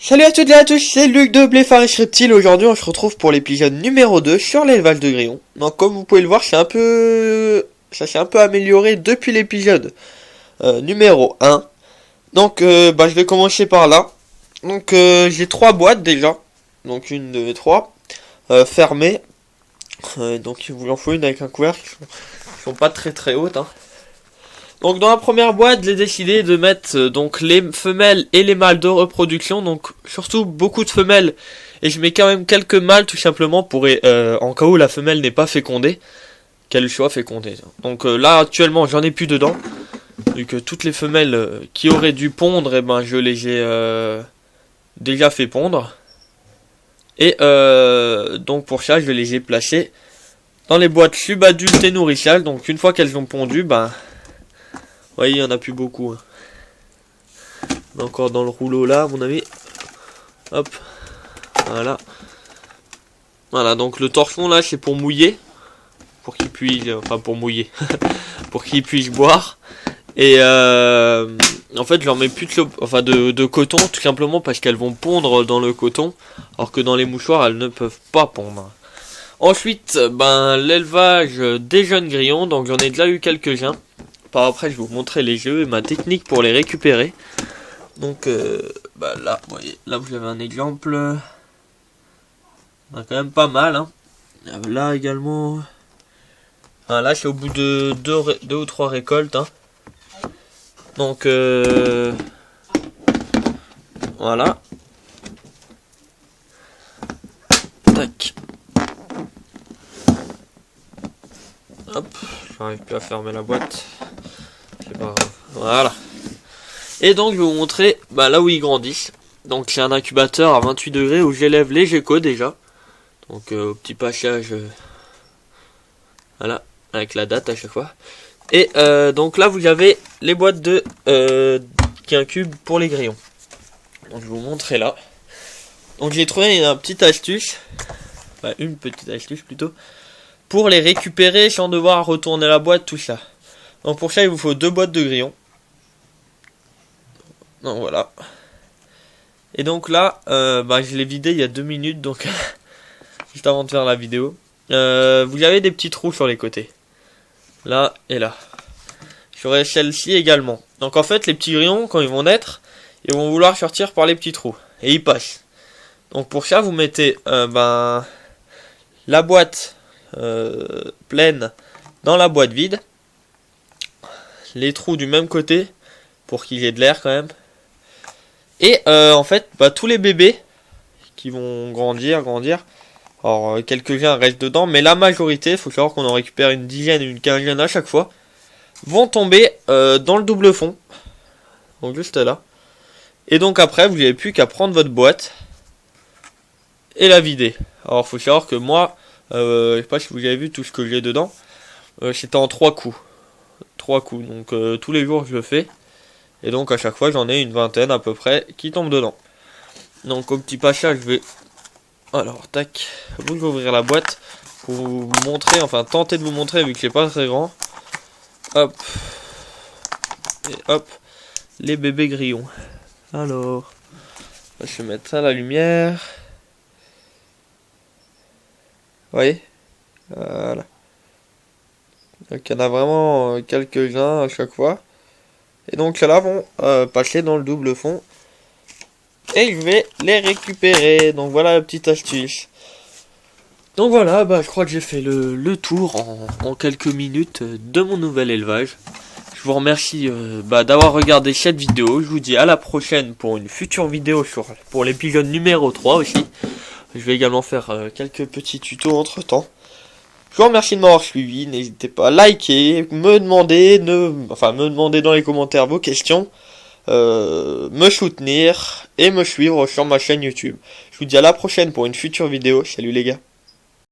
Salut à toutes et à tous, c'est Luc de Bléfaris Reptile. Aujourd'hui on se retrouve pour l'épisode numéro 2 sur l'élevage de grillons. Donc comme vous pouvez le voir, ça s'est un peu amélioré depuis l'épisode numéro 1. Donc je vais commencer par là. Donc j'ai 3 boîtes déjà. Donc une, 2, 3 fermées. Donc il vous en faut une avec un couvercle qui sont pas très hautes, hein. Donc dans la première boîte, j'ai décidé de mettre donc les femelles et les mâles de reproduction, donc surtout beaucoup de femelles, et je mets quand même quelques mâles tout simplement pour en cas où la femelle n'est pas fécondée, qu'elle soit fécondée. Donc là actuellement j'en ai plus dedans, vu que toutes les femelles qui auraient dû pondre, je les ai déjà fait pondre, et donc pour ça je les ai placées dans les boîtes subadultes et nourrissables. Donc une fois qu'elles ont pondu, vous voyez, il n'y en a plus beaucoup, hein. Encore dans le rouleau là, à mon avis. Hop. Voilà. Voilà, donc le torchon là, c'est pour mouiller. Pour qu'il puisse... Enfin, pour mouiller. Pour qu'il puisse boire. Et en fait, je leur mets plus de coton, tout simplement parce qu'elles vont pondre dans le coton. Alors que dans les mouchoirs, elles ne peuvent pas pondre. Ensuite, l'élevage des jeunes grillons. Donc j'en ai déjà eu quelques-uns. Par après, je vais vous montrer les œufs et ma technique pour les récupérer. Donc, là, vous voyez, là vous avez un exemple. On a quand même pas mal, hein. Là également. Là, c'est au bout de 2 ou 3 récoltes, hein. Donc, voilà. Tac. Hop, j'arrive plus à fermer la boîte. C'est pas grave. Voilà. Et donc je vais vous montrer là où ils grandissent. Donc c'est un incubateur à 28 degrés où j'élève les geckos déjà. Donc au petit passage, voilà, avec la date à chaque fois. Et donc là vous avez les boîtes qui incubent pour les grillons. Donc je vais vous montrer là. Donc j'ai trouvé une petite astuce plutôt, pour les récupérer sans devoir retourner la boîte, tout ça. Donc pour ça il vous faut 2 boîtes de grillons. Donc voilà. Et donc là, je l'ai vidé il y a 2 minutes, donc juste avant de faire la vidéo. Vous avez des petits trous sur les côtés. Là et là. J'aurai celle-ci également. Donc en fait, les petits grillons, quand ils vont naître, ils vont vouloir sortir par les petits trous. Et ils passent. Donc pour ça, vous mettez la boîte pleine dans la boîte vide. Les trous du même côté pour qu'il y ait de l'air quand même. Et en fait, tous les bébés qui vont grandir, alors quelques-uns restent dedans, mais la majorité, il faut savoir qu'on en récupère une dizaine ou une quinzaine à chaque fois, vont tomber dans le double fond, donc juste là. Et donc après, vous n'avez plus qu'à prendre votre boîte et la vider. Alors il faut savoir que moi, je sais pas si vous avez vu tout ce que j'ai dedans, c'était en 3 coups. 3 coups, donc tous les jours je le fais. Et donc à chaque fois j'en ai une vingtaine à peu près qui tombent dedans. Donc au petit passage je vais... Alors tac, vous allez ouvrir la boîte pour vous montrer, enfin tenter de vous montrer vu que c'est pas très grand. Hop. Et hop. Les bébés grillons. Alors, je vais mettre ça à la lumière. Vous voyez? Voilà. Donc il y en a vraiment quelques-uns à chaque fois. Et donc ceux-là vont passer dans le double fond. Et je vais les récupérer. Donc voilà la petite astuce. Donc voilà, je crois que j'ai fait le tour en quelques minutes de mon nouvel élevage. Je vous remercie d'avoir regardé cette vidéo. Je vous dis à la prochaine pour une future vidéo pour l'épisode numéro 3 aussi. Je vais également faire quelques petits tutos entre temps. Je vous remercie de m'avoir suivi, n'hésitez pas à liker, me demander dans les commentaires vos questions, me soutenir et me suivre sur ma chaîne YouTube. Je vous dis à la prochaine pour une future vidéo, salut les gars.